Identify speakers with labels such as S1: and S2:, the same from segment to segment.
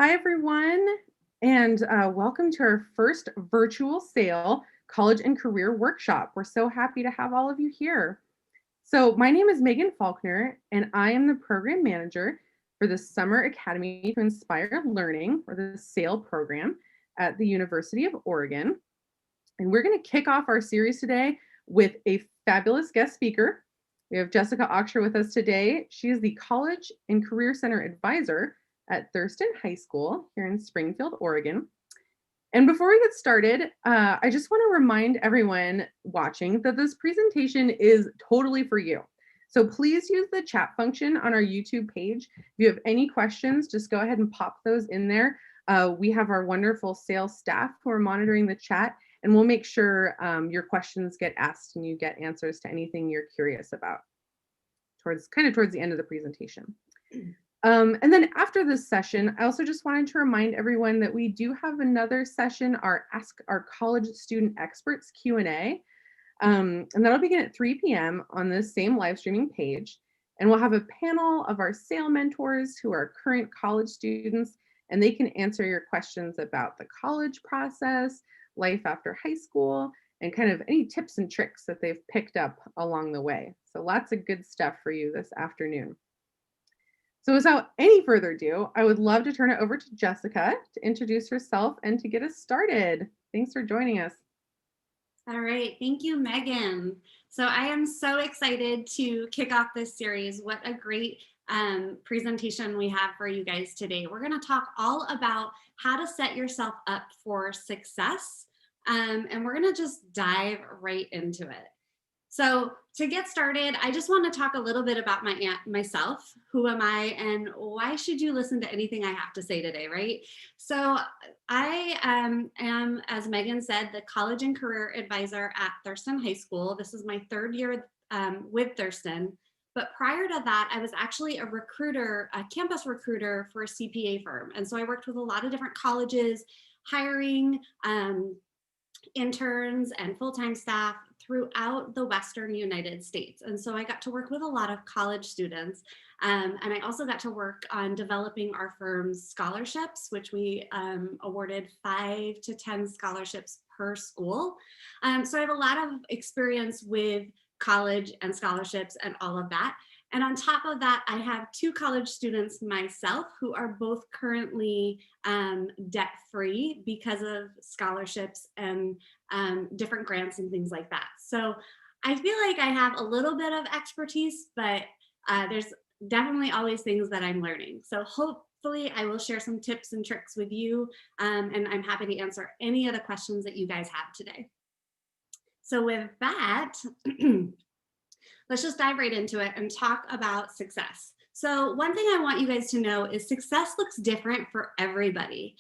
S1: Hi, everyone, and welcome to our first virtual SAIL College and Career Workshop. We're so happy to have all of you here. So my name is Megan Faulkner, and I am the Program Manager for the Summer Academy to Inspire Learning, or the SAIL program at the University of Oregon. And we're going to kick off our series today with a fabulous guest speaker. We have Jessica Auxier with us today. She is the College and Career Center Advisor at Thurston High School here in Springfield, Oregon. And before we get started, I just want to remind everyone watching that this presentation is totally for you. So please use the chat function on our YouTube page. If you have any questions, just go ahead and pop those in there. We have our wonderful sales staff who are monitoring the chat, and we'll make sure your questions get asked and you get answers to anything you're curious about towards the end of the presentation. And then after this session, I also just wanted to remind everyone that we do have another session, our Ask Our College Student Experts Q&A, and that'll begin at 3 p.m. on this same live streaming page. And we'll have a panel of our SAIL mentors who are current college students, and they can answer your questions about the college process, life after high school, and kind of any tips and tricks that they've picked up along the way. So lots of good stuff for you this afternoon. So without any further ado, I would love to turn it over to Jessica to introduce herself and to get us started. Thanks for joining us.
S2: All right, thank you, Megan. So I am so excited to kick off this series. What a great presentation we have for you guys today. We're going to talk all about how to set yourself up for success, and we're going to just dive right into it. So to get started, I just want to talk a little bit about myself. Who am I, and why should you listen to anything I have to say today, right? So I am, as Megan said, the College and Career Advisor at Thurston High School. This is my third year with Thurston. But prior to that, I was actually a recruiter, a campus recruiter for a CPA firm. And so I worked with a lot of different colleges, hiring interns and full-time staff throughout the Western United States. And so I got to work with a lot of college students. And I also got to work on developing our firm's scholarships, which we awarded 5 to 10 scholarships per school. So I have a lot of experience with college and scholarships and all of that. And on top of that, I have 2 college students myself who are both currently debt-free because of scholarships and different grants and things like that. So I feel like I have a little bit of expertise, but there's definitely always things that I'm learning. So hopefully I will share some tips and tricks with you, and I'm happy to answer any of the questions that you guys have today. So with that, let's just dive right into it and talk about success. So one thing I want you guys to know is success looks different for everybody.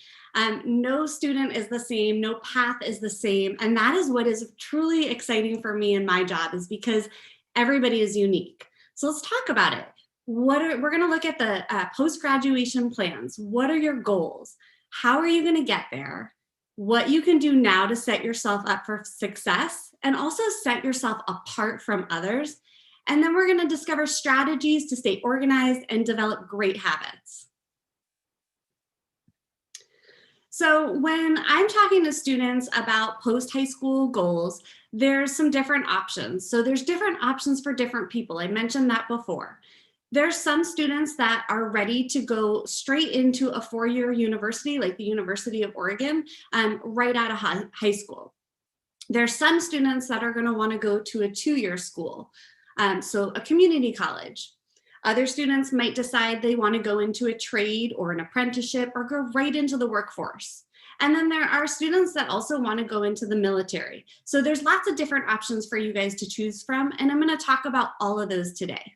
S2: No student is the same, no path is the same. And that is what is truly exciting for me in my job, is because everybody is unique. So let's talk about it. We're gonna look at the post-graduation plans. What are your goals? How are you gonna get there? What you can do now to set yourself up for success, and also set yourself apart from others. And then we're going to discover strategies to stay organized and develop great habits. So when I'm talking to students about post-high school goals, there's some different options. So there's different options for different people. I mentioned that before. There's some students that are ready to go straight into a 4-year university, like the University of Oregon, right out of high school. There's some students that are going to want to go to a 2-year school. So a community college. Other students might decide they want to go into a trade or an apprenticeship or go right into the workforce. And then there are students that also want to go into the military. So there's lots of different options for you guys to choose from, and I'm going to talk about all of those today.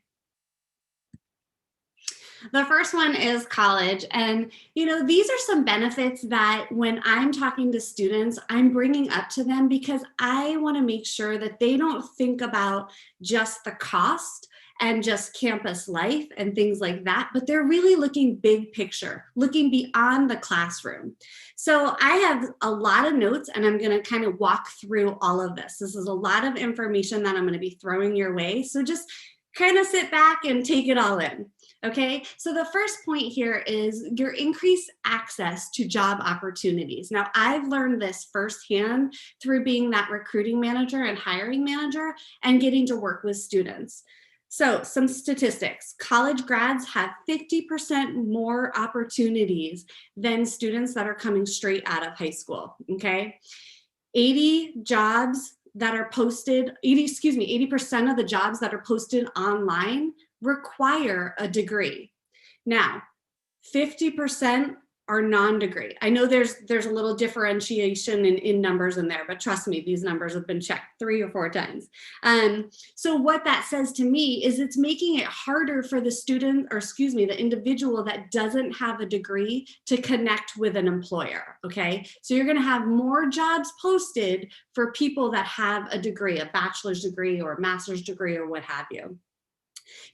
S2: The first one is college. And, these are some benefits that when I'm talking to students, I'm bringing up to them, because I want to make sure that they don't think about just the cost and just campus life and things like that, but they're really looking big picture, looking beyond the classroom. So I have a lot of notes, and I'm going to kind of walk through all of this. This is a lot of information that I'm going to be throwing your way. So just kind of sit back and take it all in. Okay, so the first point here is your increased access to job opportunities. Now, I've learned this firsthand through being that recruiting manager and hiring manager and getting to work with students. So, some statistics: college grads have 50% more opportunities than students that are coming straight out of high school. Okay, 80 jobs that are posted, 80% of the jobs that are posted online require a degree. Now, 50% are non-degree. I know there's a little differentiation in numbers in there, but trust me, these numbers have been checked 3 or 4 times. So what that says to me is it's making it harder for the student, or the individual that doesn't have a degree to connect with an employer, okay? So you're gonna have more jobs posted for people that have a degree, a bachelor's degree or a master's degree or what have you.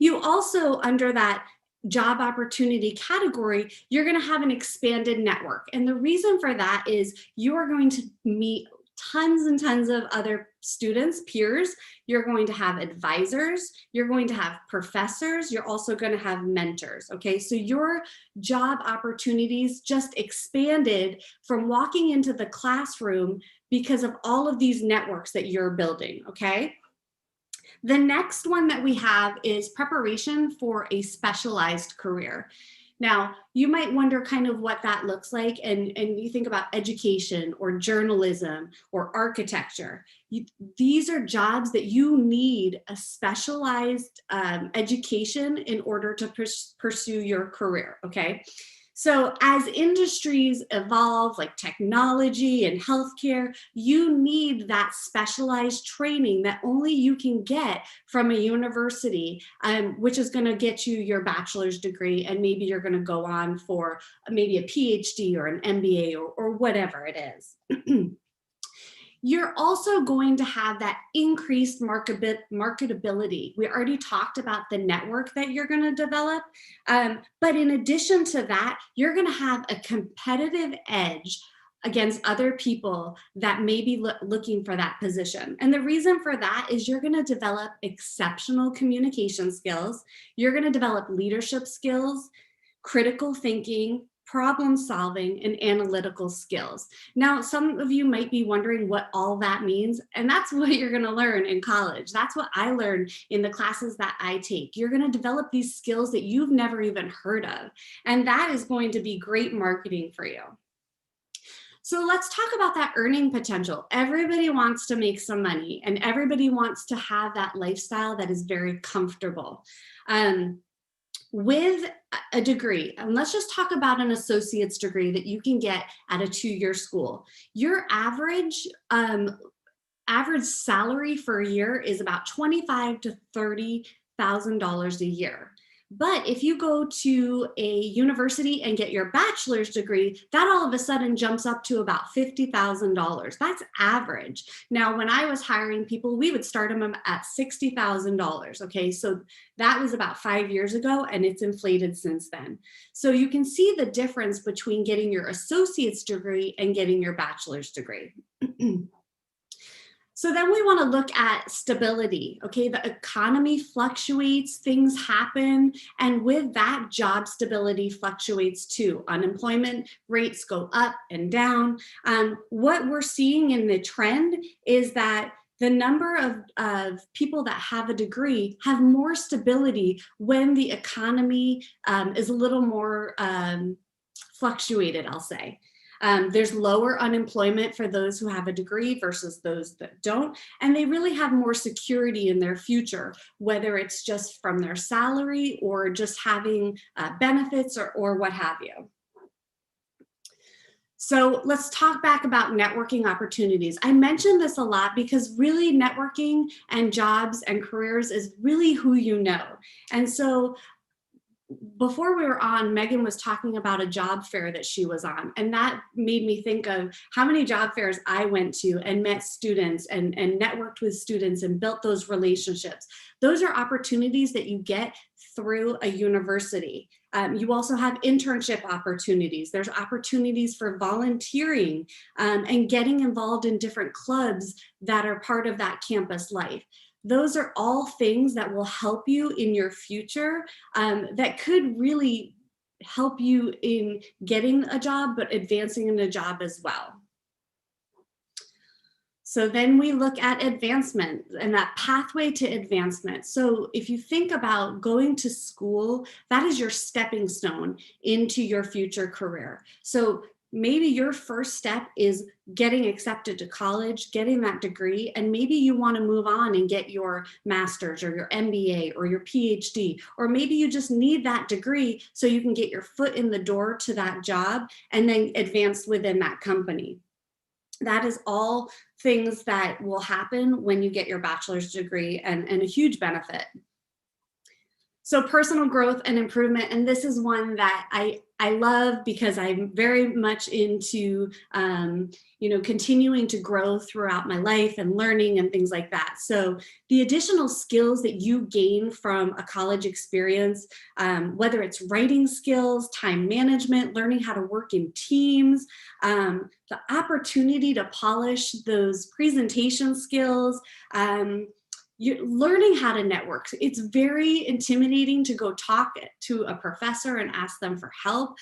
S2: You also, under that job opportunity category, you're going to have an expanded network. And the reason for that is you are going to meet tons and tons of other students, peers. You're going to have advisors, you're going to have professors, you're also going to have mentors. Okay, so your job opportunities just expanded from walking into the classroom because of all of these networks that you're building. Okay. The next one that we have is preparation for a specialized career. Now, you might wonder kind of what that looks like, and you think about education or journalism or architecture. These are jobs that you need a specialized education in order to pursue your career, okay? So as industries evolve, like technology and healthcare, you need that specialized training that only you can get from a university, which is going to get you your bachelor's degree, and maybe you're going to go on for maybe a PhD or an MBA or whatever it is. You're also going to have that increased marketability. We already talked about the network that you're going to develop. But in addition to that, you're going to have a competitive edge against other people that may be looking for that position. And the reason for that is you're going to develop exceptional communication skills. You're going to develop leadership skills, critical thinking, problem solving, and analytical skills. Now, some of you might be wondering what all that means, and that's what you're going to learn in college. That's what I learned in the classes that I take. You're going to develop these skills that you've never even heard of, and that is going to be great marketing for you. So let's talk about that earning potential. Everybody wants to make some money, and everybody wants to have that lifestyle that is very comfortable. With a degree, and let's just talk about an associate's degree that you can get at a 2-year school. Your average salary for a year is about $25,000 to $30,000 a year. But if you go to a university and get your bachelor's degree, that all of a sudden jumps up to about $50,000. That's average. Now, when I was hiring people, we would start them at $60,000. Okay, so that was about 5 years ago, and it's inflated since then. So you can see the difference between getting your associate's degree and getting your bachelor's degree. So then we want to look at stability. Okay, the economy fluctuates, things happen, and with that, job stability fluctuates too. Unemployment rates go up and down. What we're seeing in the trend is that the number of people that have a degree have more stability when the economy is a little more fluctuated, I'll say. There's lower unemployment for those who have a degree versus those that don't, and they really have more security in their future, whether it's just from their salary or just having benefits or what have you. So let's talk back about networking opportunities. I mentioned this a lot because really networking and jobs and careers is really who you know. And so before we were on, Megan was talking about a job fair that she was on, and that made me think of how many job fairs I went to and met students and networked with students and built those relationships. Those are opportunities that you get through a university. You also have internship opportunities. There's opportunities for volunteering and getting involved in different clubs that are part of that campus life. those are all things that will help you in your future, that could really help you in getting a job, but advancing in a job as well. So then we look at advancement and that pathway to advancement. So if you think about going to school, that is your stepping stone into your future career. So maybe your first step is getting accepted to college, getting that degree, and maybe you want to move on and get your master's or your MBA or your PhD, or maybe you just need that degree so you can get your foot in the door to that job and then advance within that company. That is all things that will happen when you get your bachelor's degree, and a huge benefit. So personal growth and improvement, and this is one that I love because I'm very much into continuing to grow throughout my life and learning and things like that. So the additional skills that you gain from a college experience, whether it's writing skills, time management, learning how to work in teams, the opportunity to polish those presentation skills, you're learning how to network. It's very intimidating to go talk to a professor and ask them for help,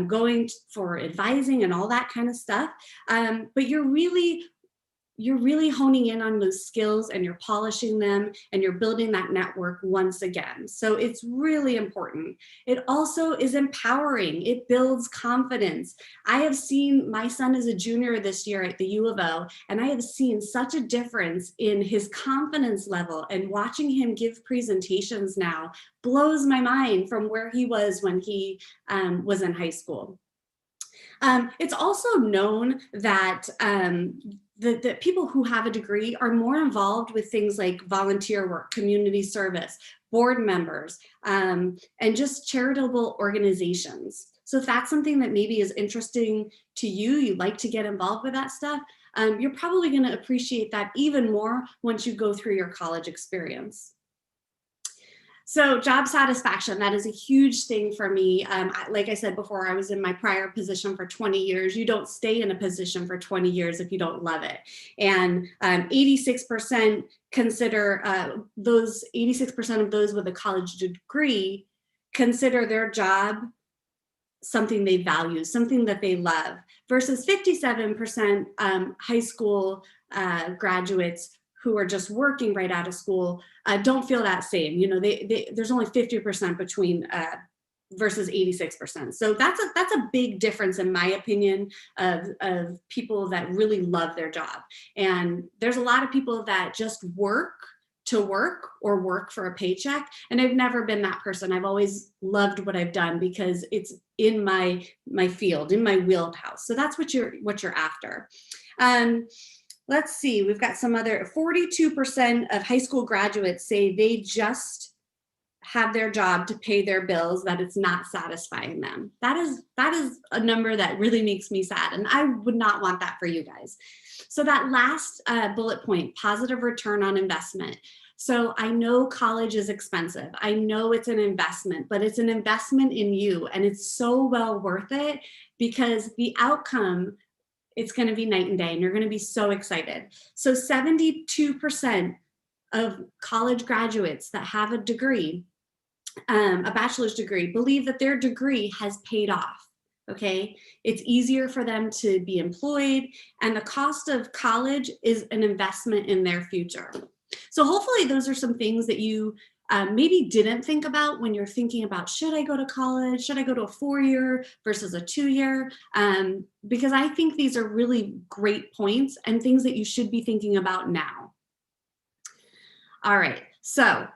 S2: going for advising and all that kind of stuff. But you're really honing in on those skills, and you're polishing them, and you're building that network once again. So it's really important. It also is empowering. It builds confidence. I have seen, my son is a junior this year at the U of O, and I have seen such a difference in his confidence level, and watching him give presentations now blows my mind from where he was when he was in high school. It's also known that the people who have a degree are more involved with things like volunteer work, community service, board members, and just charitable organizations. So if that's something that maybe is interesting to you, you'd like to get involved with that stuff, you're probably going to appreciate that even more once you go through your college experience. So job satisfaction, that is a huge thing for me. Like I said before, I was in my prior position for 20 years. You don't stay in a position for 20 years if you don't love it. And 86% consider, those 86% of those with a college degree consider their job something they value, something that they love, versus 57% high school graduates who are just working right out of school don't feel that same. There's only 50% between versus 86%. So that's a big difference, in my opinion, of people that really love their job. And there's a lot of people that just work to work or work for a paycheck. And I've never been that person. I've always loved what I've done because it's in my field, in my wheelhouse. So that's what you're after. Let's see, we've got some other, 42% of high school graduates say they just have their job to pay their bills, that it's not satisfying them. That is a number that really makes me sad, and I would not want that for you guys. So that last bullet point, positive return on investment. So I know college is expensive. I know it's an investment, but it's an investment in you, and it's so well worth it because the outcome, it's going to be night and day, and you're going to be so excited. So 72% of college graduates that have a degree, a bachelor's degree, believe that their degree has paid off. Okay, it's easier for them to be employed, and the cost of college is an investment in their future. So hopefully those are some things that you maybe didn't think about when you're thinking about, should I go to college? Should I go to a 4-year versus a 2-year? Because I think these are really great points and things that you should be thinking about now. All right, so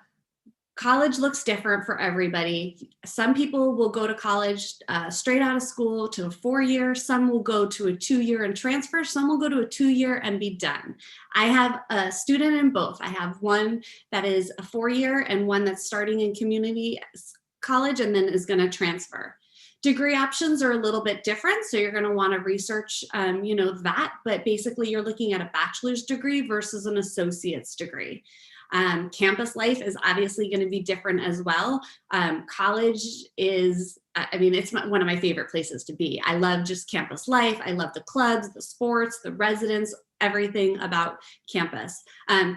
S2: college looks different for everybody. Some people will go to college straight out of school to a 4-year. Some will go to a 2-year and transfer. Some will go to a 2-year and be done. I have a student in both. I have one that is a 4-year and one that's starting in community college and then is going to transfer. Degree options are a little bit different, so you're going to want to research, that. But basically, you're looking at a bachelor's degree versus an associate's degree. Campus life is obviously going to be different as well. College is, it's one of my favorite places to be. I love just campus life. I love the clubs, the sports, the residents, everything about campus.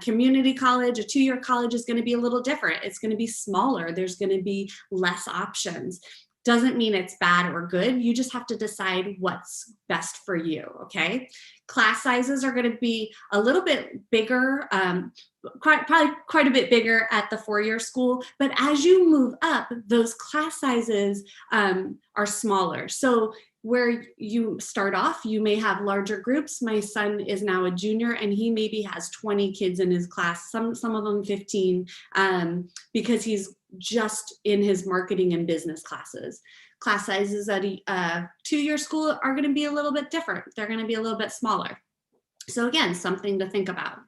S2: Community college, a 2-year college, is going to be a little different. It's going to be smaller. There's going to be less options. Doesn't mean it's bad or good. You just have to decide what's best for you, okay? Class sizes are going to be a little bit bigger, probably quite a bit bigger at the 4-year school, but as you move up, those class sizes are smaller. So where you start off, you may have larger groups. My son is now a junior and he maybe has 20 kids in his class, some of them 15, because he's just in his marketing and business classes. Class sizes at a 2-year school are going to be a little bit different. They're going to be a little bit smaller. So again, something to think about.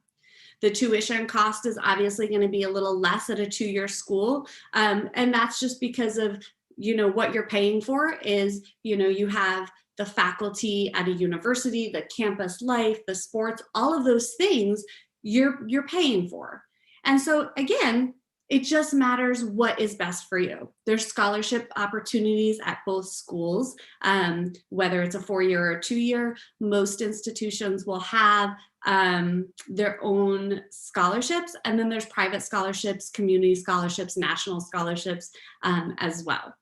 S2: The tuition cost is obviously going to be a little less at a 2-year school. And that's just because of, what you're paying for is, you have the faculty at a university, the campus life, the sports, all of those things you're paying for. And so again, it just matters what is best for you. There's scholarship opportunities at both schools, whether it's a 4-year or 2-year. Most institutions will have their own scholarships, and then there's private scholarships, community scholarships, national scholarships as well.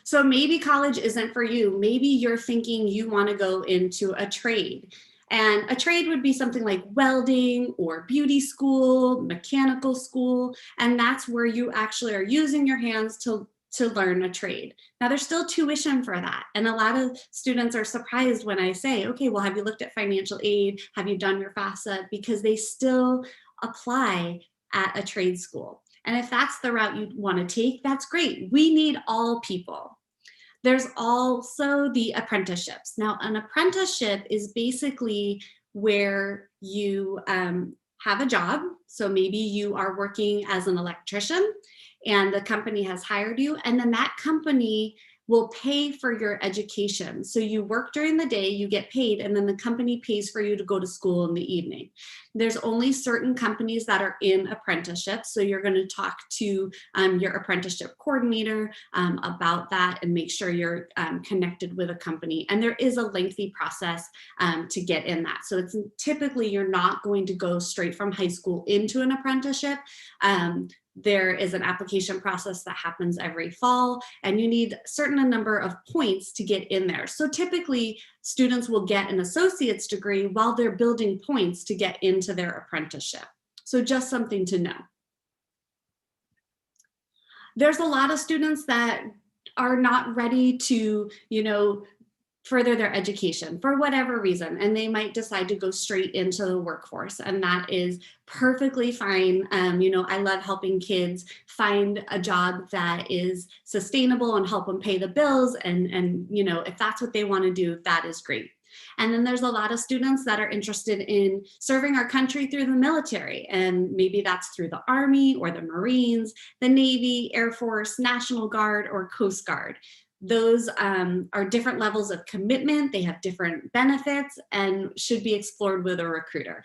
S2: So maybe college isn't for you. Maybe you're thinking you want to go into a trade. And a trade would be something like welding or beauty school, mechanical school, and that's where you actually are using your hands to learn a trade. Now there's still tuition for that. And a lot of students are surprised when I say, okay, well, have you looked at financial aid? Have you done your FAFSA? Because they still apply at a trade school. And if that's the route you want to take, that's great. We need all people. There's also the apprenticeships. Now, an apprenticeship is basically where you have a job. So maybe you are working as an electrician and the company has hired you, and then that company will pay for your education. So you work during the day, you get paid, and then the company pays for you to go to school in the evening. There's only certain companies that are in apprenticeships. So you're going to talk to your apprenticeship coordinator about that and make sure you're connected with a company. And there is a lengthy process to get in that. So it's typically you're not going to go straight from high school into an apprenticeship. There is an application process that happens every fall, and you need a certain number of points to get in there. So typically students will get an associate's degree while they're building points to get into their apprenticeship. So just something to know. There's a lot of students that are not ready to, further their education for whatever reason, and they might decide to go straight into the workforce, and that is perfectly fine. I love helping kids find a job that is sustainable and help them pay the bills, and if that's what they want to do, that is great. And then there's a lot of students that are interested in serving our country through the military, and maybe that's through the Army or the Marines, the Navy, Air Force, National Guard, or Coast Guard. Those are different levels of commitment. They have different benefits and should be explored with a recruiter.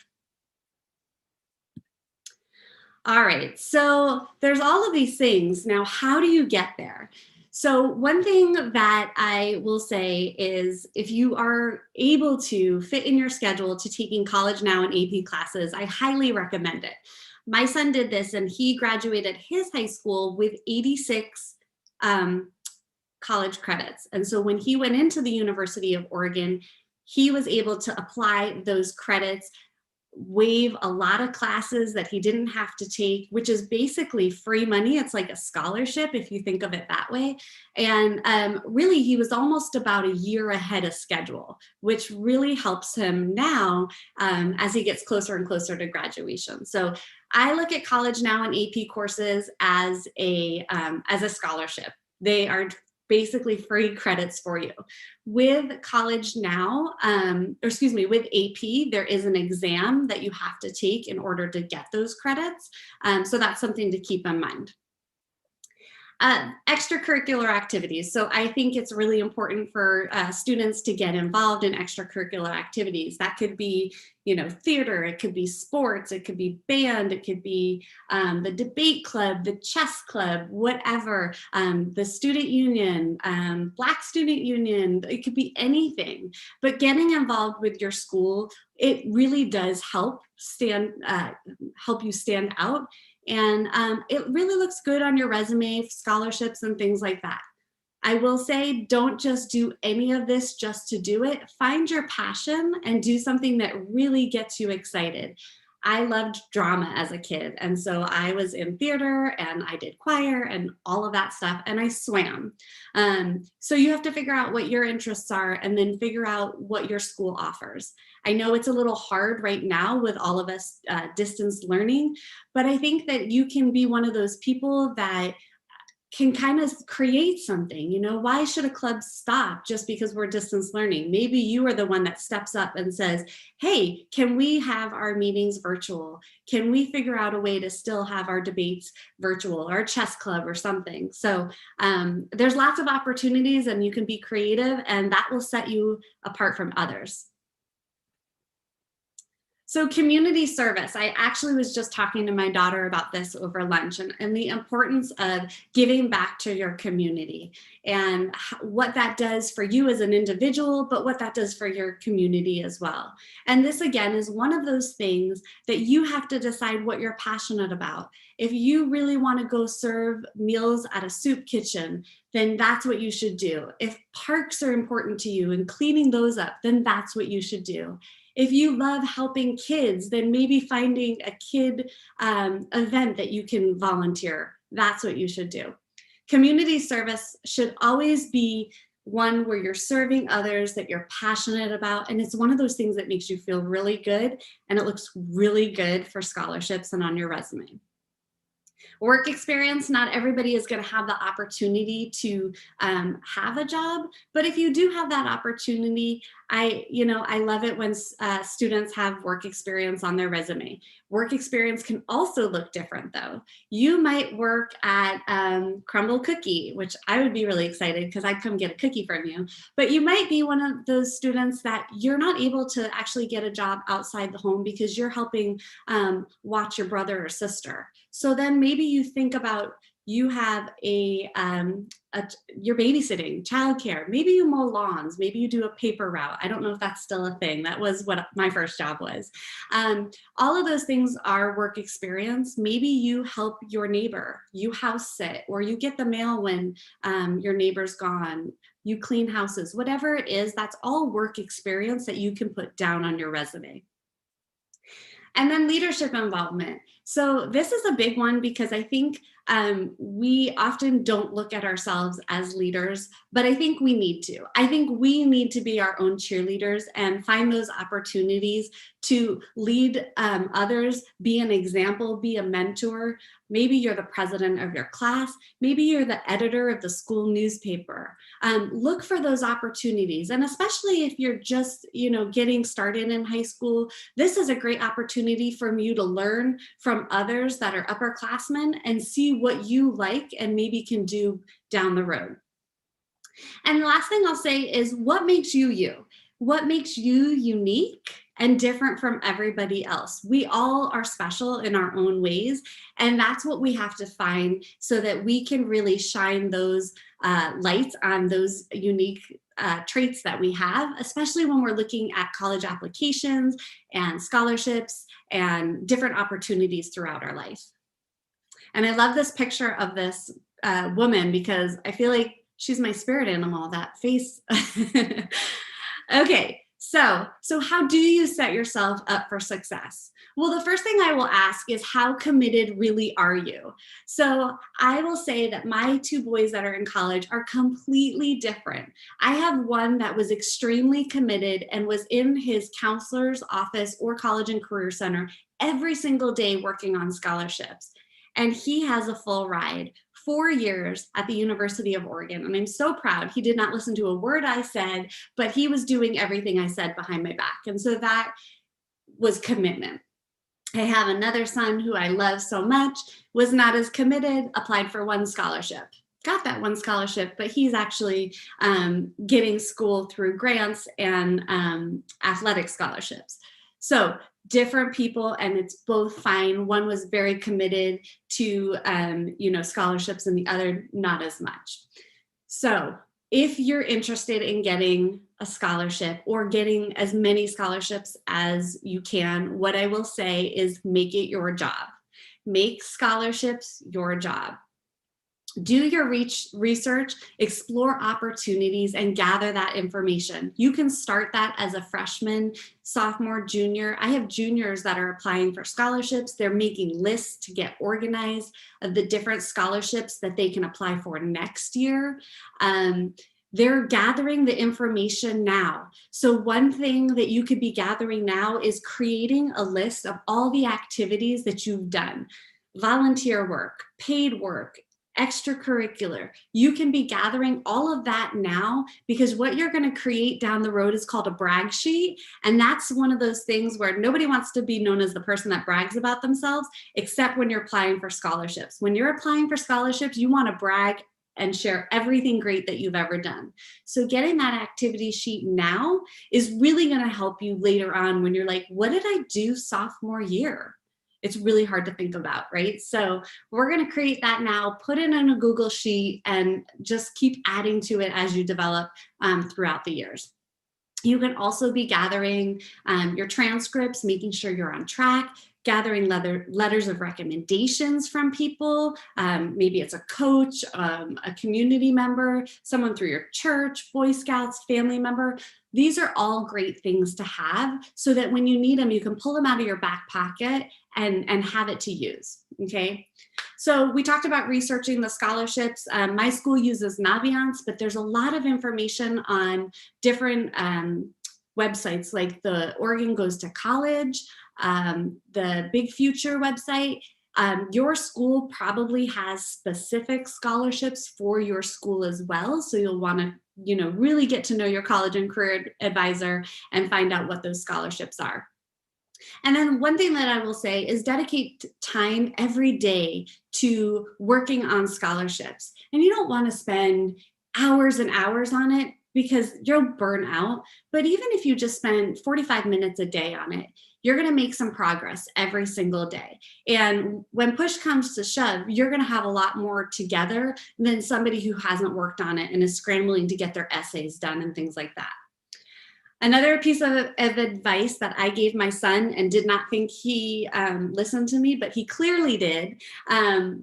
S2: All right, so there's all of these things. Now, how do you get there? So one thing that I will say is if you are able to fit in your schedule to taking College Now and AP classes, I highly recommend it. My son did this and he graduated his high school with 86 college credits. And so when he went into the University of Oregon, he was able to apply those credits, waive a lot of classes that he didn't have to take, which is basically free money. It's like a scholarship if you think of it that way. And really, he was almost about a year ahead of schedule, which really helps him now as he gets closer and closer to graduation. So I look at College Now and AP courses as a scholarship. They are basically free credits for you. With College Now, with AP, there is an exam that you have to take in order to get those credits. So that's something to keep in mind. Extracurricular activities. So I think it's really important for students to get involved in extracurricular activities. That could be, theater, it could be sports, it could be band, it could be the debate club, the chess club, whatever, the student union, Black student union, it could be anything. But getting involved with your school, it really does help you stand out. And it really looks good on your resume, scholarships and things like that. I will say, don't just do any of this just to do it. Find your passion and do something that really gets you excited. I loved drama as a kid. And so I was in theater and I did choir and all of that stuff. And I swam. So you have to figure out what your interests are and then figure out what your school offers. I know it's a little hard right now with all of us distance learning, but I think that you can be one of those people that can kind of create something. Why should a club stop just because we're distance learning? Maybe you are the one that steps up and says, hey, can we have our meetings virtual? Can we figure out a way to still have our debates virtual, or chess club or something? So there's lots of opportunities and you can be creative, and that will set you apart from others. So community service, I actually was just talking to my daughter about this over lunch, and the importance of giving back to your community and what that does for you as an individual, but what that does for your community as well. And this again is one of those things that you have to decide what you're passionate about. If you really want to go serve meals at a soup kitchen, then that's what you should do. If parks are important to you and cleaning those up, then that's what you should do. If you love helping kids, then maybe finding a kid event that you can volunteer, that's what you should do. Community service should always be one where you're serving others that you're passionate about. And it's one of those things that makes you feel really good, and it looks really good for scholarships and on your resume. Work experience, not everybody is going to have the opportunity to have a job, but if you do have that opportunity, I love it when students have work experience on their resume. Work experience can also look different though. You might work at Crumble Cookie, which I would be really excited because I'd come get a cookie from you, but you might be one of those students that you're not able to actually get a job outside the home because you're helping watch your brother or sister. So then maybe you think about, you have you're babysitting, childcare, maybe you mow lawns, maybe you do a paper route. I don't know if that's still a thing. That was what my first job was. All of those things are work experience. Maybe you help your neighbor, you house sit, or you get the mail when your neighbor's gone, you clean houses, whatever it is, that's all work experience that you can put down on your resume. And then leadership involvement. So this is a big one because I think we often don't look at ourselves as leaders, but I think we need to. I think we need to be our own cheerleaders and find those opportunities to lead others, be an example, be a mentor. Maybe you're the president of your class. Maybe you're the editor of the school newspaper. Look for those opportunities. And especially if you're just, getting started in high school, this is a great opportunity for you to learn from others that are upperclassmen and see what you like and maybe can do down the road. And the last thing I'll say is, what makes you you? What makes you unique and different from everybody else? We all are special in our own ways, and that's what we have to find so that we can really shine those lights on those unique traits that we have, especially when we're looking at college applications and scholarships and different opportunities throughout our life. And I love this picture of this woman because I feel like she's my spirit animal, that face. Okay, so how do you set yourself up for success? Well, the first thing I will ask is, how committed really are you? So I will say that my two boys that are in college are completely different. I have one that was extremely committed and was in his counselor's office or college and career center every single day working on scholarships. And he has a full ride, 4 years at the University of Oregon. And I'm so proud. He did not listen to a word I said, but he was doing everything I said behind my back. And so that was commitment. I have another son who I love so much, was not as committed, applied for one scholarship. got that one scholarship, but he's actually getting school through grants and athletic scholarships. So different people, and it's both fine. One was very committed to scholarships, and the other not as much. So if you're interested in getting a scholarship or getting as many scholarships as you can, what I will say is make it your job. Make scholarships your job. Do your research, explore opportunities, and gather that information. You can start that as a freshman, sophomore, junior. I have juniors that are applying for scholarships. They're making lists to get organized of the different scholarships that they can apply for next year. They're gathering the information now. So one thing that you could be gathering now is creating a list of all the activities that you've done. Volunteer work, paid work, extracurricular. You can be gathering all of that now, because what you're going to create down the road is called a brag sheet. And that's one of those things where nobody wants to be known as the person that brags about themselves, except when you're applying for scholarships. When you're applying for scholarships, you want to brag and share everything great that you've ever done. So getting that activity sheet now is really going to help you later on when you're like, what did I do sophomore year? It's really hard to think about, right? So we're going to create that now, put it in a Google sheet, and just keep adding to it as you develop throughout the years. You can also be gathering your transcripts, making sure you're on track, gathering letters of recommendations from people. Maybe it's a coach, a community member, someone through your church, Boy Scouts, family member. These are all great things to have so that when you need them, you can pull them out of your back pocket and have it to use, okay? So we talked about researching the scholarships. My school uses Naviance, but there's a lot of information on different websites like the Oregon Goes to College, the Big Future website. Your school probably has specific scholarships for your school as well. So you'll want to, really get to know your college and career advisor and find out what those scholarships are. And then one thing that I will say is dedicate time every day to working on scholarships. And you don't want to spend hours and hours on it because you'll burn out. But even if you just spend 45 minutes a day on it, you're going to make some progress every single day. And when push comes to shove, you're going to have a lot more together than somebody who hasn't worked on it and is scrambling to get their essays done and things like that. Another piece of advice that I gave my son and did not think he listened to me, but he clearly did,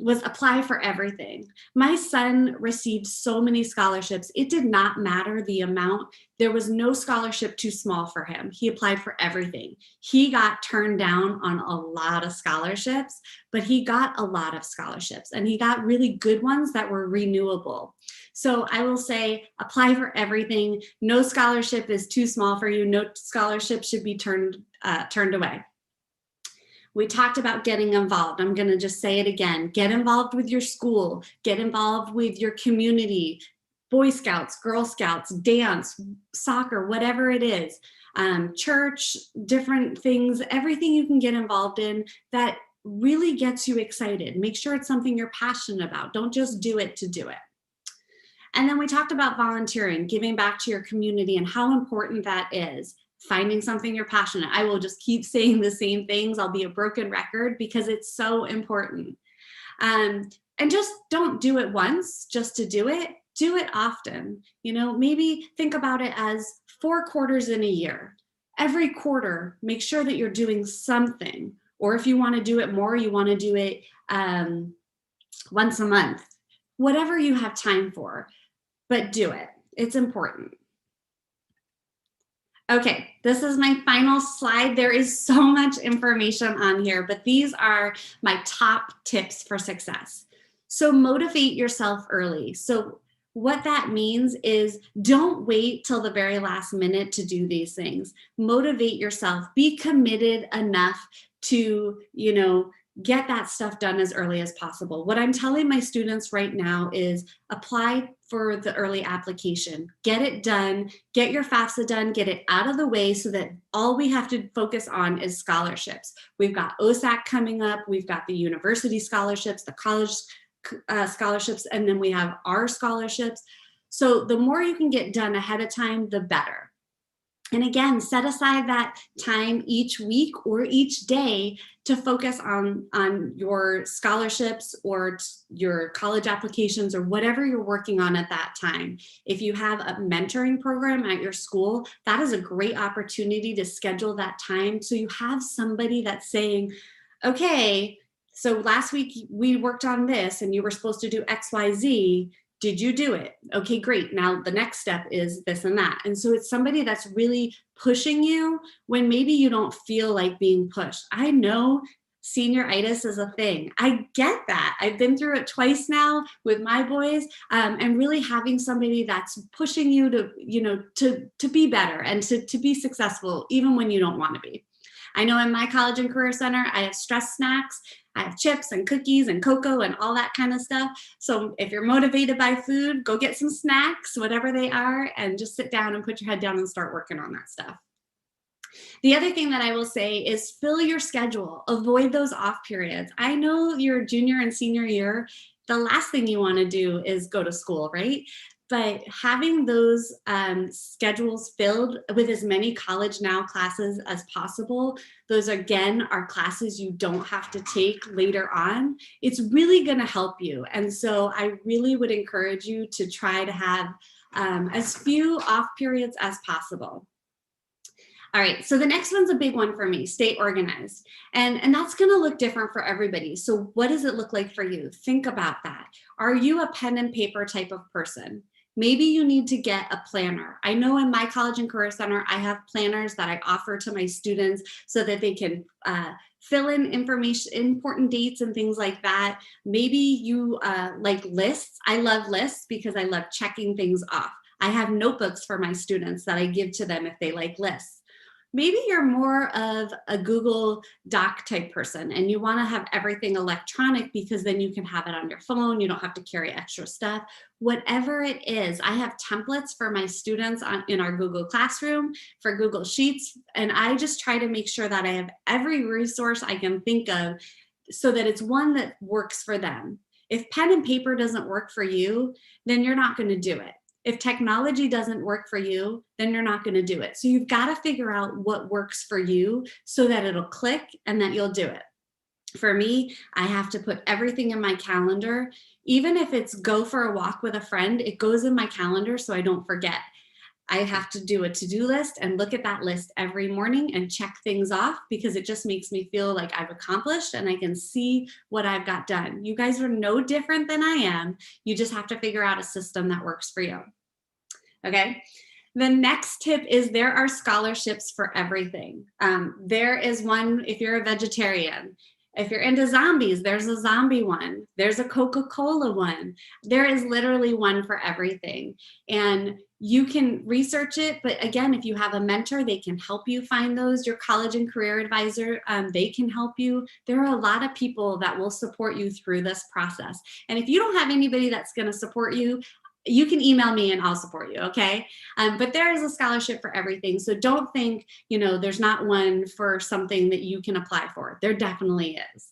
S2: was apply for everything. My son received so many scholarships. It did not matter the amount. There was no scholarship too small for him. He applied for everything. He got turned down on a lot of scholarships, but he got a lot of scholarships, and he got really good ones that were renewable. So I will say, apply for everything. No scholarship is too small for you. No scholarship should be turned away. We talked about getting involved. I'm going to just say it again. Get involved with your school. Get involved with your community. Boy Scouts, Girl Scouts, dance, soccer, whatever it is. Church, different things, everything you can get involved in that really gets you excited. Make sure it's something you're passionate about. Don't just do it to do it. And then we talked about volunteering, giving back to your community and how important that is. Finding something you're passionate. I will just keep saying the same things. I'll be a broken record because it's so important. And just don't do it once just to do it. Do it often. Maybe think about it as 4 quarters in a year. Every quarter, make sure that you're doing something. Or if you want to do it more, you want to do it once a month. Whatever you have time for. But do it. It's important. Okay, this is my final slide. There is so much information on here, but these are my top tips for success. So motivate yourself early. So what that means is don't wait till the very last minute to do these things. Motivate yourself. Be committed enough to, get that stuff done as early as possible. What I'm telling my students right now is apply for the early application. Get it done, get your FAFSA done, get it out of the way so that all we have to focus on is scholarships. We've got OSAC coming up, we've got the university scholarships, the college scholarships, and then we have our scholarships. So the more you can get done ahead of time, the better. And again, set aside that time each week or each day to focus on your scholarships or your college applications or whatever you're working on at that time. If you have a mentoring program at your school, that is a great opportunity to schedule that time. So you have somebody that's saying, okay, so last week we worked on this and you were supposed to do XYZ. Did you do it? Okay, great. Now the next step is this and that. And so it's somebody that's really pushing you when maybe you don't feel like being pushed. I know senioritis is a thing. I get that. I've been through it twice now with my boys, and really having somebody that's pushing you to be better and to be successful, even when you don't want to be. I know in my college and career center, I have stress snacks. I have chips and cookies and cocoa and all that kind of stuff. So if you're motivated by food, go get some snacks, whatever they are, and just sit down and put your head down and start working on that stuff. The other thing that I will say is fill your schedule. Avoid those off periods. I know your junior and senior year, the last thing you want to do is go to school, right? But having those schedules filled with as many College Now classes as possible, those again are classes you don't have to take later on. It's really going to help you. And so I really would encourage you to try to have as few off periods as possible. All right, so the next one's a big one for me, stay organized. And that's gonna look different for everybody. So what does it look like for you? Think about that. Are you a pen and paper type of person? Maybe you need to get a planner. I know in my college and career center, I have planners that I offer to my students so that they can fill in information, important dates and things like that. Maybe you like lists. I love lists because I love checking things off. I have notebooks for my students that I give to them if they like lists. Maybe you're more of a Google Doc type person and you want to have everything electronic because then you can have it on your phone. You don't have to carry extra stuff. Whatever it is, I have templates for my students in our Google Classroom, for Google Sheets, and I just try to make sure that I have every resource I can think of so that it's one that works for them. If pen and paper doesn't work for you, then you're not going to do it. If technology doesn't work for you, then you're not going to do it. So you've got to figure out what works for you so that it'll click and that you'll do it. For me, I have to put everything in my calendar. Even if it's go for a walk with a friend, it goes in my calendar so I don't forget. I have to do a to-do list and look at that list every morning and check things off because it just makes me feel like I've accomplished and I can see what I've got done. You guys are no different than I am. You just have to figure out a system that works for you. Okay. The next tip is there are scholarships for everything. There is one if you're a vegetarian. If you're into zombies, there's a zombie one. There's a Coca-Cola one. There is literally one for everything. And you can research it. But again, if you have a mentor, they can help you find those. Your college and career advisor, they can help you. There are a lot of people that will support you through this process. And if you don't have anybody that's going to support you, you can email me and I'll support you, okay? But there is a scholarship for everything. So don't think, there's not one for something that you can apply for. There definitely is.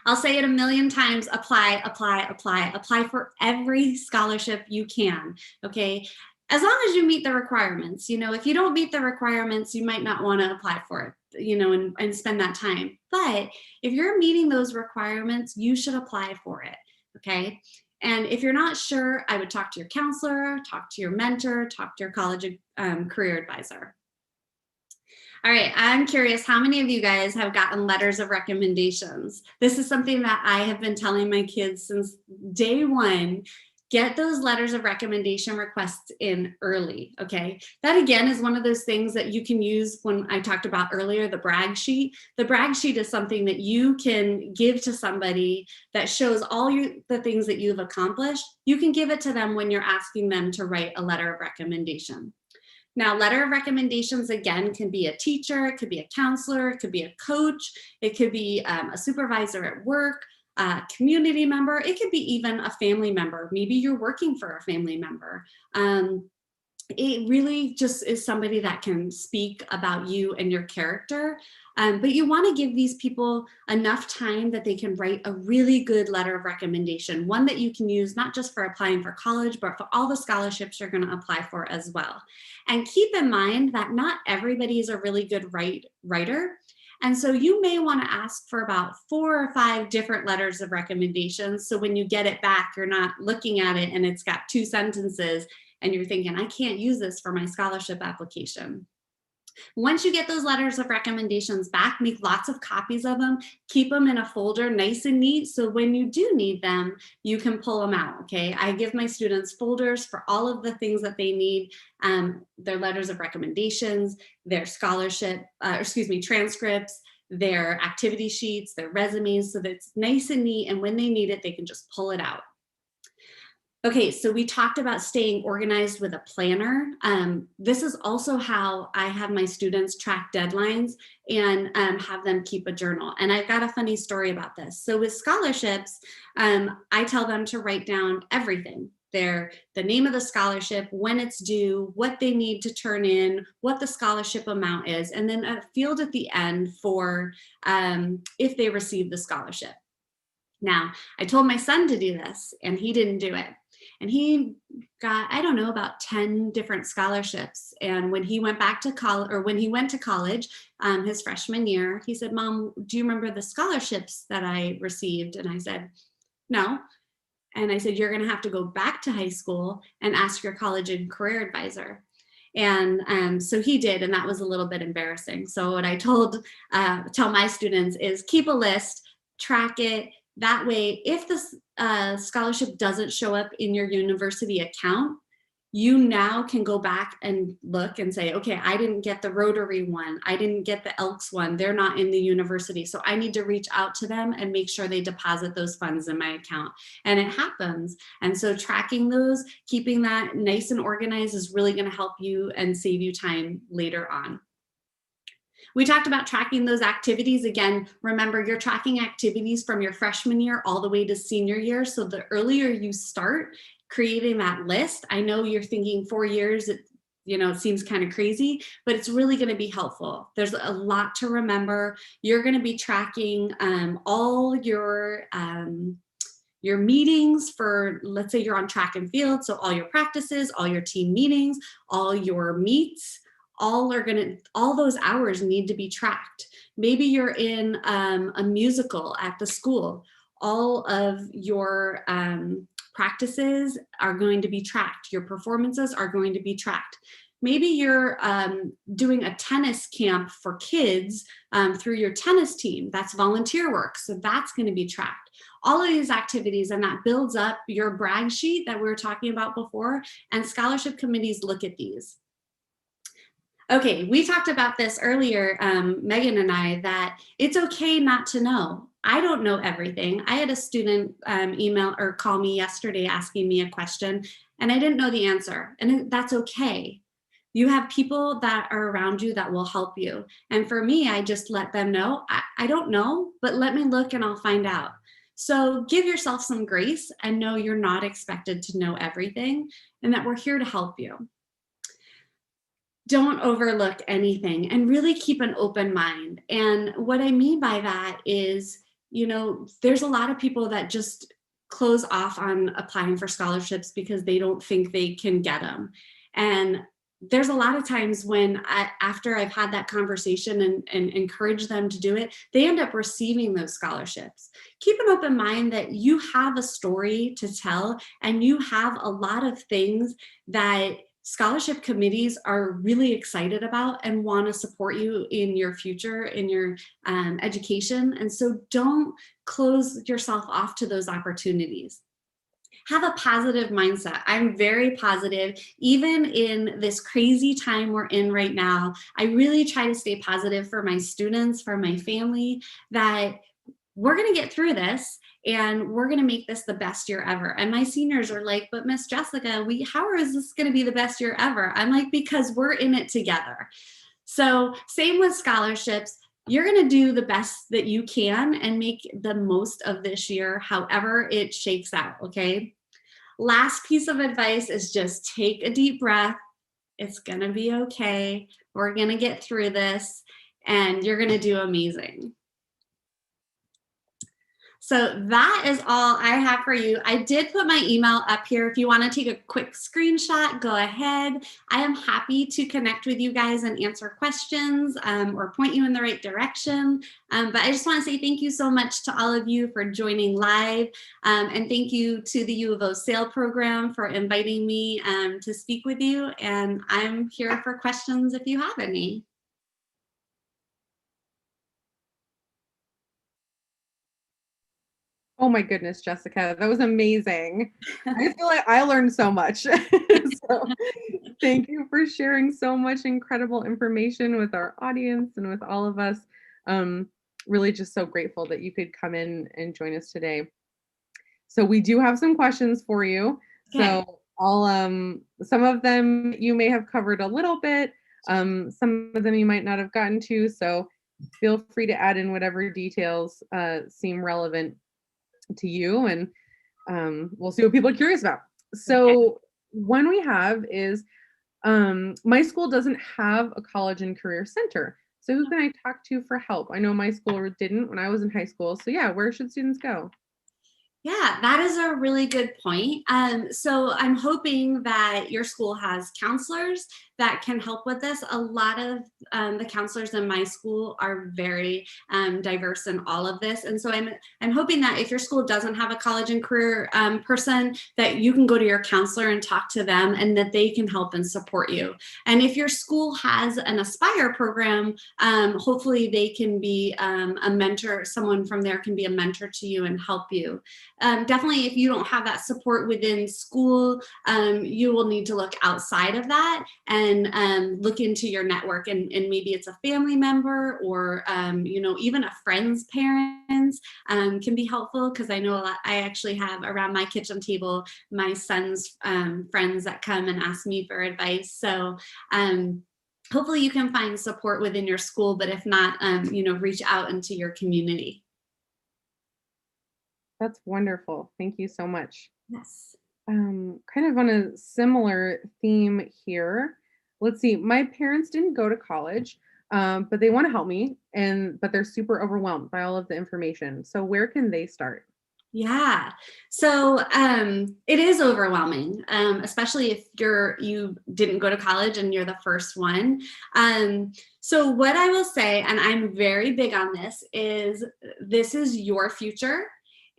S2: I'll say it a million times, apply, apply, apply. Apply for every scholarship you can, okay? As long as you meet the requirements. If you don't meet the requirements, you might not want to apply for it, and spend that time. But if you're meeting those requirements, you should apply for it, okay? And if you're not sure, I would talk to your counselor, talk to your mentor, talk to your college career advisor. All right, I'm curious, how many of you guys have gotten letters of recommendations? This is something that I have been telling my kids since day one. Get those letters of recommendation requests in early, okay? That again is one of those things that you can use when I talked about earlier, the brag sheet. The brag sheet is something that you can give to somebody that shows all the things that you've accomplished. You can give it to them when you're asking them to write a letter of recommendation. Now, letter of recommendations, again, can be a teacher, it could be a counselor, it could be a coach, it could be a supervisor at work, a community member, it could be even a family member. Maybe you're working for a family member. it really just is somebody that can speak about you and your character. But you want to give these people enough time that they can write a really good letter of recommendation, one that you can use not just for applying for college, but for all the scholarships you're going to apply for as well. And keep in mind that not everybody is a really good writer. And so you may want to ask for about 4 or 5 different letters of recommendations. So when you get it back, you're not looking at it and it's got 2 sentences and you're thinking, I can't use this for my scholarship application. Once you get those letters of recommendations back, make lots of copies of them, keep them in a folder nice and neat. So when you do need them, you can pull them out, okay? I give my students folders for all of the things that they need, their letters of recommendations, their scholarship, transcripts, their activity sheets, their resumes, so that it's nice and neat. And when they need it, they can just pull it out. Okay, so we talked about staying organized with a planner. This is also how I have my students track deadlines and have them keep a journal. And I've got a funny story about this. So with scholarships, I tell them to write down everything. The name of the scholarship, when it's due, what they need to turn in, what the scholarship amount is, and then a field at the end for if they receive the scholarship. Now, I told my son to do this and he didn't do it. And he got, I don't know, about 10 different scholarships. And when he went back to college, or when he went to college, his freshman year, he said, Mom, do you remember the scholarships that I received? And I said, no. And I said, you're going to have to go back to high school and ask your college and career advisor. And so he did, and that was a little bit embarrassing. So what I tell my students is keep a list, track it. That way, if the scholarship doesn't show up in your university account, you now can go back and look and say, okay, I didn't get the Rotary one. I didn't get the Elks one. They're not in the university. So I need to reach out to them and make sure they deposit those funds in my account. And it happens. And so tracking those, keeping that nice and organized is really going to help you and save you time later on. We talked about tracking those activities. Again, remember you're tracking activities from your freshman year all the way to senior year. So the earlier you start creating that list, I know you're thinking 4 years, it seems kind of crazy, but it's really going to be helpful. There's a lot to remember. You're going to be tracking all your meetings for, let's say you're on track and field. So all your practices, all your team meetings, all your meets, all those hours need to be tracked. Maybe you're in a musical at the school. All of your practices are going to be tracked. Your performances are going to be tracked. Maybe you're doing a tennis camp for kids through your tennis team. That's volunteer work. So that's going to be tracked. All of these activities, and that builds up your brag sheet that we were talking about before. And scholarship committees look at these. Okay, we talked about this earlier, Megan and I, that it's okay not to know. I don't know everything. I had a student email or call me yesterday asking me a question, and I didn't know the answer, and that's okay. You have people that are around you that will help you. And for me, I just let them know, I don't know, but let me look and I'll find out. So give yourself some grace and know you're not expected to know everything and that we're here to help you. Don't overlook anything and really keep an open mind. And what I mean by that is, there's a lot of people that just close off on applying for scholarships because they don't think they can get them. And there's a lot of times when after I've had that conversation and encourage them to do it, they end up receiving those scholarships. Keep an open mind that you have a story to tell and you have a lot of things that scholarship committees are really excited about and want to support you in your future, in your education. And so don't close yourself off to those opportunities. Have a positive mindset. I'm very positive. Even in this crazy time we're in right now, I really try to stay positive for my students, for my family, that we're going to get through this and we're going to make this the best year ever. And my seniors are like, but Miss Jessica, how is this going to be the best year ever? I'm like, because we're in it together. So same with scholarships. You're going to do the best that you can and make the most of this year, however it shakes out. Okay. Last piece of advice is just take a deep breath, It's going to be okay. We're going to get through this, and you're going to do amazing. So that is all I have for you. I did put my email up here. If you want to take a quick screenshot, go ahead. I am happy to connect with you guys and answer questions or point you in the right direction. But I just want to say thank you so much to all of you for joining live. And thank you to the U of O SAIL program for inviting me to speak with you. And I'm here for questions if you have any.
S1: Oh my goodness, Jessica, that was amazing. I feel like I learned so much. So thank you for sharing so much incredible information with our audience and with all of us. Um, really just so grateful that you could come in and join us today. So we do have some questions for you.
S2: Okay.
S1: So I'll some of them you may have covered a little bit. Some of them you might not have gotten to. So feel free to add in whatever details seem relevant to you, and we'll see what people are curious about. So one we have is my school doesn't have a college and career center. So who can I talk to for help? I know my school didn't when I was in high school. So yeah, where should students go?
S2: Yeah, that is a really good point. So I'm hoping that your school has counselors that can help with this. A lot of the counselors in my school are very diverse in all of this, and so I'm hoping that if your school doesn't have a college and career person, that you can go to your counselor and talk to them, and that they can help and support you. And if your school has an Aspire program, hopefully they can be a mentor. Someone from there can be a mentor to you and help you. Definitely, if you don't have that support within school, you will need to look outside of that and look into your network. And maybe it's a family member or, even a friend's parents can be helpful, because I know a lot. I actually have around my kitchen table my son's friends that come and ask me for advice. So hopefully you can find support within your school, but if not, reach out into your community.
S1: That's wonderful. Thank you so much.
S2: Yes.
S1: Kind of on a similar theme here. Let's see. My parents didn't go to college, but they want to help me, but they're super overwhelmed by all of the information. So where can they start?
S2: Yeah. So it is overwhelming, especially if you didn't go to college and you're the first one. So what I will say, and I'm very big on this is your future.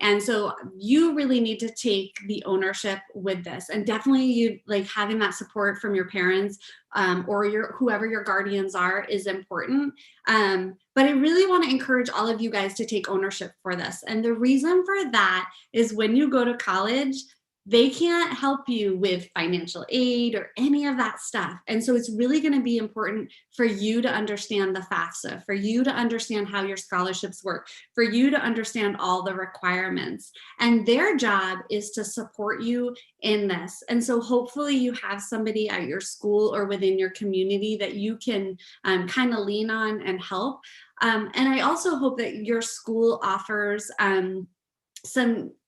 S2: And so you really need to take the ownership with this, and definitely you like having that support from your parents or whoever your guardians are is important. But I really want to encourage all of you guys to take ownership for this. And the reason for that is when you go to college, they can't help you with financial aid or any of that stuff. And so it's really going to be important for you to understand the FAFSA, for you to understand how your scholarships work, for you to understand all the requirements. And their job is to support you in this. And so hopefully you have somebody at your school or within your community that you can kind of lean on and help. And I also hope that your school offers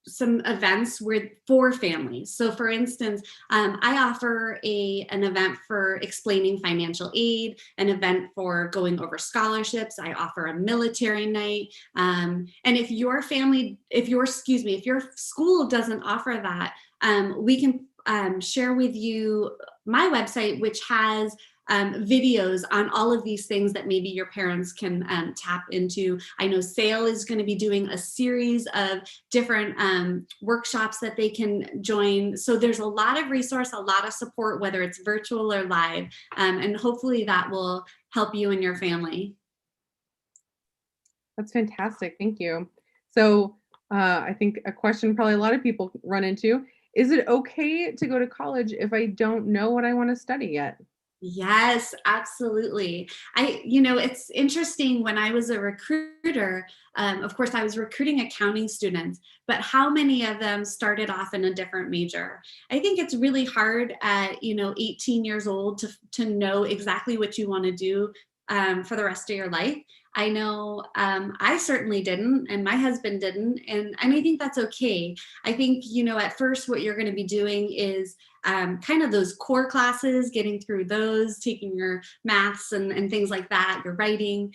S2: some events for families. So for instance, I offer an event for explaining financial aid, an event for going over scholarships. I offer a military night. And if your school doesn't offer that, we can share with you my website, which has videos on all of these things that maybe your parents can tap into. I know SAIL is going to be doing a series of different workshops that they can join. So there's a lot of resource, a lot of support, whether it's virtual or live, and hopefully that will help you and your family.
S1: That's fantastic. Thank you. So I think a question probably a lot of people run into, is it okay to go to college if I don't know what I want to study yet?
S2: Yes, absolutely. It's interesting. When I was a recruiter, of course, I was recruiting accounting students, but how many of them started off in a different major? I think it's really hard at, 18 years old to know exactly what you want to do for the rest of your life. I know I certainly didn't, and my husband didn't, and I think that's okay. I think, at first what you're going to be doing is kind of those core classes, getting through those, taking your maths and things like that, your writing,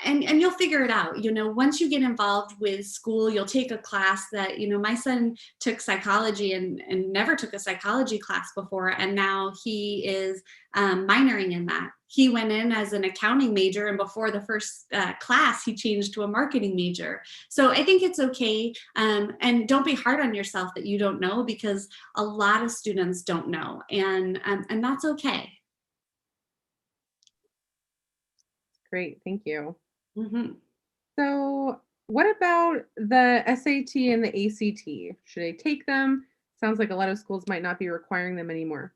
S2: and you'll figure it out. Once you get involved with school, you'll take a class that, my son took psychology and never took a psychology class before, and now he is minoring in that. He went in as an accounting major, and before the first class, he changed to a marketing major. So I think it's okay. And don't be hard on yourself that you don't know, because a lot of students don't know, and that's okay.
S1: Great, thank you.
S2: Mm-hmm.
S1: So, what about the SAT and the ACT? Should I take them? Sounds like a lot of schools might not be requiring them anymore.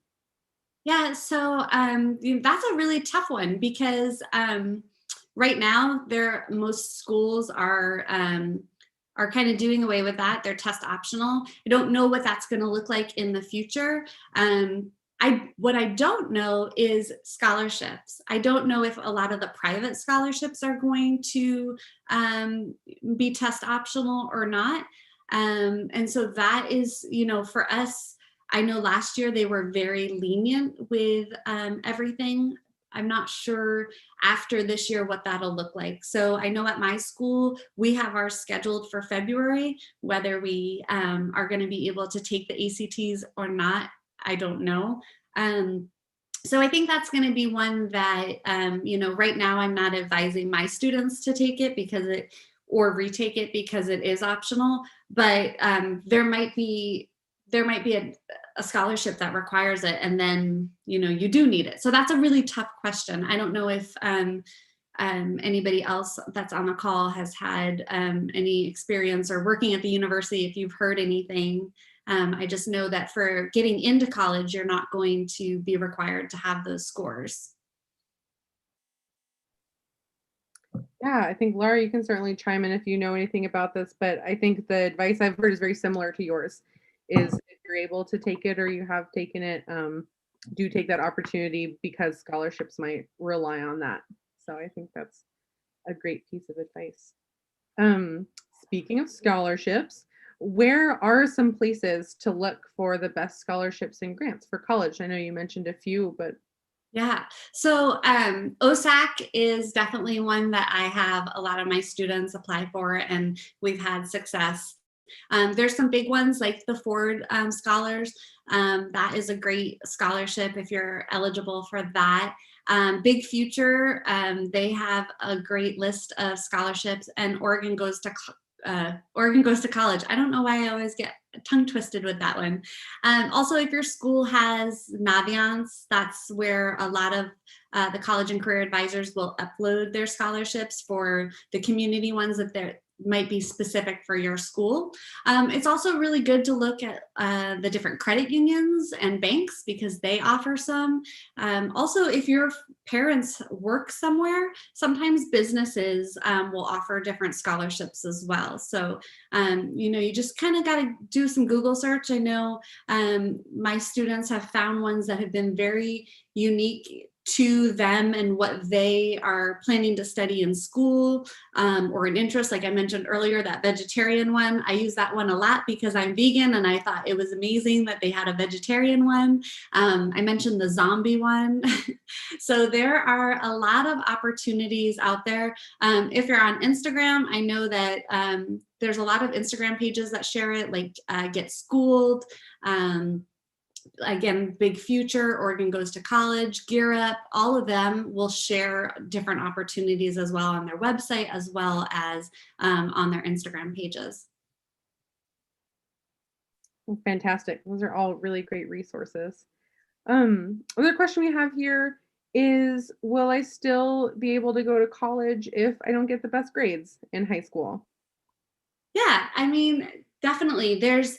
S2: Yeah, so that's a really tough one, because right now most schools are kind of doing away with that. They're test optional. I don't know what that's going to look like in the future. What I don't know is scholarships. I don't know if a lot of the private scholarships are going to be test optional or not. And so that is, for us, I know last year they were very lenient with everything. I'm not sure after this year what that'll look like. So I know at my school, we have ours scheduled for February. Whether we are going to be able to take the ACTs or not, I don't know. So I think that's going to be one that, right now I'm not advising my students to take it or retake it because it is optional, but there might be a scholarship that requires it, and then you do need it. So that's a really tough question. I don't know if anybody else that's on the call has had any experience or working at the university, if you've heard anything. I just know that for getting into college, you're not going to be required to have those scores.
S1: Yeah, I think Laura, you can certainly chime in if you know anything about this, but I think the advice I've heard is very similar to yours. Is if you're able to take it or you have taken it, do take that opportunity, because scholarships might rely on that. So I think that's a great piece of advice. Speaking of scholarships, where are some places to look for the best scholarships and grants for college? I know you mentioned a few, but
S2: yeah, so OSAC is definitely one that I have a lot of my students apply for, and we've had success. There's some big ones like the Ford Scholars. That is a great scholarship if you're eligible for that. Big Future, they have a great list of scholarships, and Oregon Goes to College. I don't know why I always get tongue twisted with that one. Also, if your school has Naviance, that's where a lot of the college and career advisors will upload their scholarships for the community ones that might be specific for your school. It's also really good to look at the different credit unions and banks, because they offer some. Also, if your parents work somewhere, sometimes businesses will offer different scholarships as well. So, you just kind of got to do some Google search. I know my students have found ones that have been very unique to them and what they are planning to study in school, or an interest. Like I mentioned earlier, that vegetarian one, I use that one a lot because I'm vegan, and I thought it was amazing that they had a vegetarian one. I mentioned the zombie one. So there are a lot of opportunities out there. If you're on Instagram, I know that there's a lot of Instagram pages that share it, like Get Schooled. Again, Big Future, Oregon Goes to College, Gear Up, all of them will share different opportunities as well on their website, as well as on their Instagram pages.
S1: fantastic. Those are all really great resources. Another question we have here is, will I still be able to go to college if I don't get the best grades in high school?
S2: Yeah, I mean, definitely. There's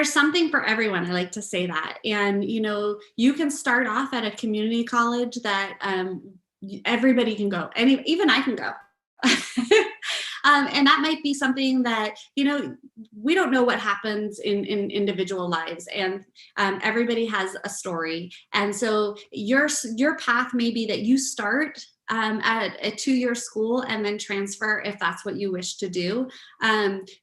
S2: something for everyone. I like to say that. And, you can start off at a community college that everybody can go. And even I can go. And that might be something that, we don't know what happens in individual lives, and everybody has a story. And so your path may be that you start at a 2-year school and then transfer if that's what you wish to do.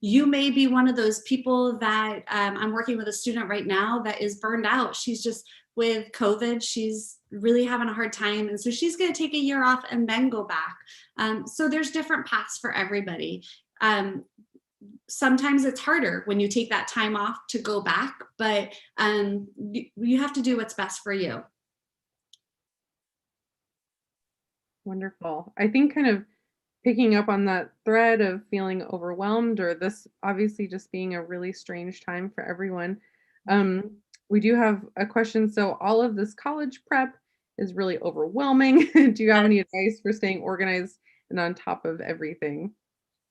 S2: You may be one of those people that I'm working with a student right now that is burned out. She's just with COVID, she's really having a hard time. And so she's going to take a year off and then go back. So there's different paths for everybody. Sometimes it's harder when you take that time off to go back, but you have to do what's best for you.
S1: Wonderful. I think kind of picking up on that thread of feeling overwhelmed, or this obviously just being a really strange time for everyone. We do have a question. So all of this college prep is really overwhelming. Do you have any advice for staying organized and on top of everything?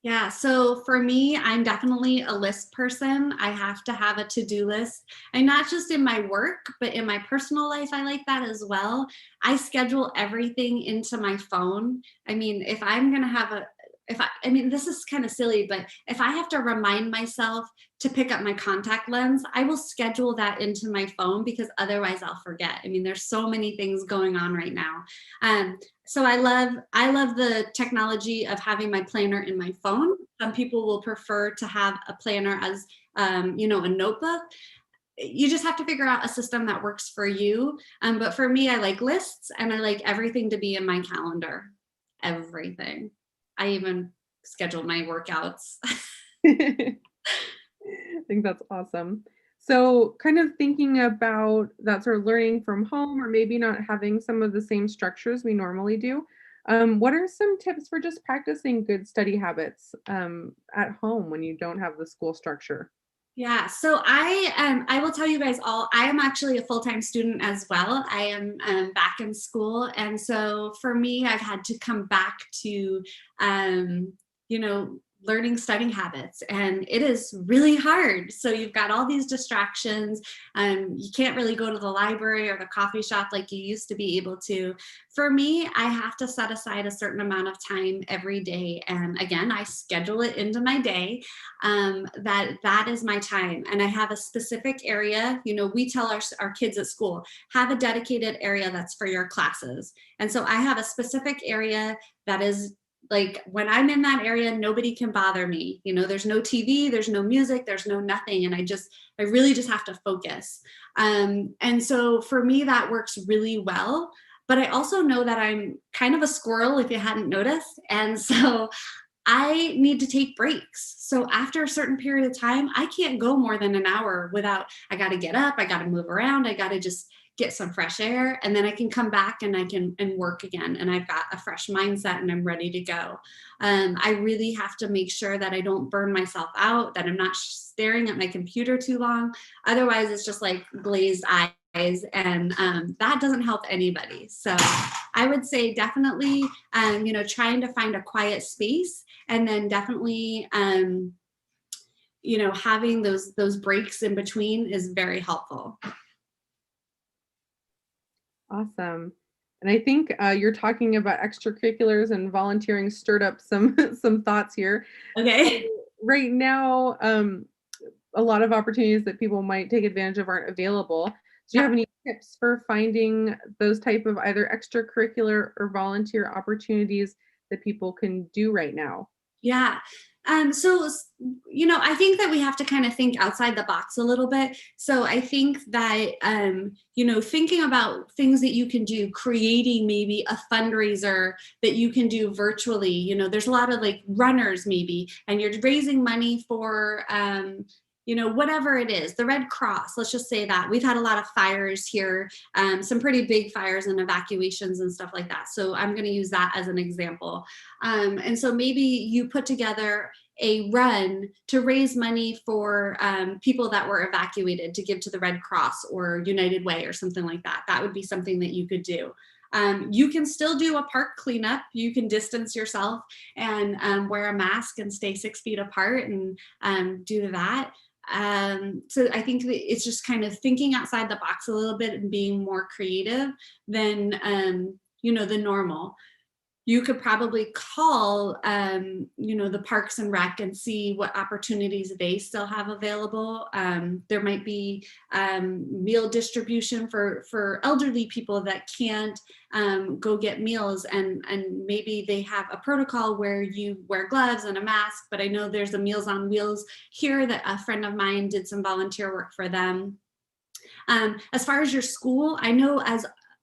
S2: Yeah, so for me, I'm definitely a list person. I have to have a to-do list. And not just in my work, but in my personal life, I like that as well. I schedule everything into my phone. I mean, if I'm going to have a I mean, this is kind of silly, but if I have to remind myself to pick up my contact lens, I will schedule that into my phone because otherwise I'll forget. I mean, there's so many things going on right now. So I love the technology of having my planner in my phone. Some people will prefer to have a planner as a notebook. You just have to figure out a system that works for you. But for me, I like lists and I like everything to be in my calendar. Everything. I even schedule my workouts.
S1: I think that's awesome. So kind of thinking about that sort of learning from home, or maybe not having some of the same structures we normally do. What are some tips for just practicing good study habits at home when you don't have the school structure?
S2: Yeah, so I will tell you guys all, I am actually a full-time student as well. I am back in school. And so for me, I've had to come back to, you know, learning studying habits, and it is really hard. So you've got all these distractions. You can't really go to the library or the coffee shop like you used to be able to. For me, I have to set aside a certain amount of time every day. And again, I schedule it into my day. That is my time. And I have a specific area. We tell our kids at school, have a dedicated area that's for your classes. And so I have a specific area that is like, when I'm in that area, nobody can bother me. There's no TV, there's no music, there's no nothing. And I really just have to focus. And so for me, that works really well. But I also know that I'm kind of a squirrel, if you hadn't noticed. And so I need to take breaks. So after a certain period of time, I can't go more than an hour without, I got to get up, I got to move around, I got to just get some fresh air, and then I can come back and I can work again. And I've got a fresh mindset and I'm ready to go. I really have to make sure that I don't burn myself out, that I'm not staring at my computer too long. Otherwise, it's just like glazed eyes, and that doesn't help anybody. So I would say definitely, trying to find a quiet space, and then definitely, having those breaks in between is very helpful.
S1: Awesome. And I think you're talking about extracurriculars and volunteering stirred up some some thoughts here.
S2: Okay.
S1: So right now, a lot of opportunities that people might take advantage of aren't available. Do you have any tips for finding those type of either extracurricular or volunteer opportunities that people can do right now?
S2: Yeah. So, I think that we have to kind of think outside the box a little bit. So I think that, thinking about things that you can do, creating maybe a fundraiser that you can do virtually. There's a lot of like runners maybe, and you're raising money for, whatever it is, the Red Cross, let's just say that. We've had a lot of fires here, some pretty big fires and evacuations and stuff like that. So I'm going to use that as an example. And so maybe you put together a run to raise money for people that were evacuated to give to the Red Cross or United Way or something like that. That would be something that you could do. You can still do a park cleanup. You can distance yourself and wear a mask and stay 6 feet apart and do that. So I think that it's just kind of thinking outside the box a little bit and being more creative than, the normal. you could probably call, the Parks and Rec and see what opportunities they still have available. There might be meal distribution for elderly people that can't go get meals, and maybe they have a protocol where you wear gloves and a mask. But I know there's a Meals on Wheels here that a friend of mine did some volunteer work for them. As far as your school, I know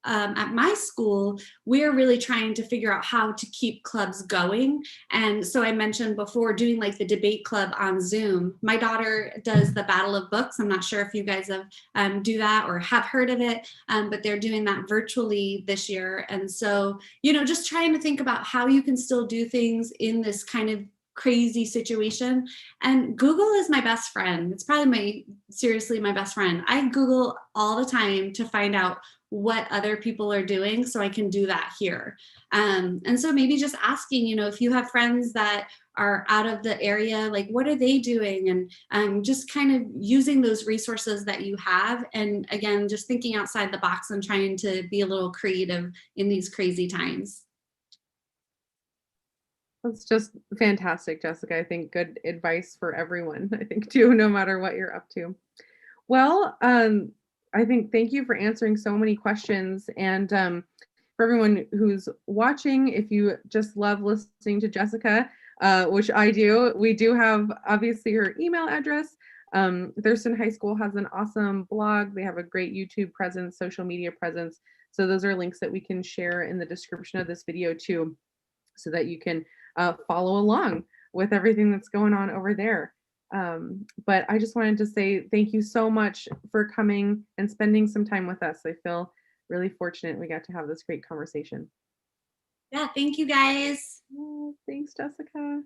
S2: at my school, we're really trying to figure out how to keep clubs going. And so I mentioned before doing like the debate club on Zoom. My daughter does the Battle of Books. I'm not sure if you guys have do that or have heard of it, but they're doing that virtually this year. And so, just trying to think about how you can still do things in this kind of crazy situation. And Google is my best friend. It's probably seriously my best friend. I Google all the time to find out what other people are doing so I can do that here. And so maybe just asking, if you have friends that are out of the area, like what are they doing? And just kind of using those resources that you have. And again, just thinking outside the box and trying to be a little creative in these crazy times.
S1: That's just fantastic, Jessica. I think good advice for everyone, I think, too, no matter what you're up to. Well, I think thank you for answering so many questions. And for everyone who's watching, if you just love listening to Jessica, which I do, we do have obviously her email address. Thurston High School has an awesome blog. They have a great YouTube presence, social media presence. So those are links that we can share in the description of this video too, so that you can follow along with everything that's going on over there. But I just wanted to say thank you so much for coming and spending some time with us. I feel really fortunate we got to have this great conversation.
S2: Yeah, thank you guys.
S1: Oh, thanks, Jessica.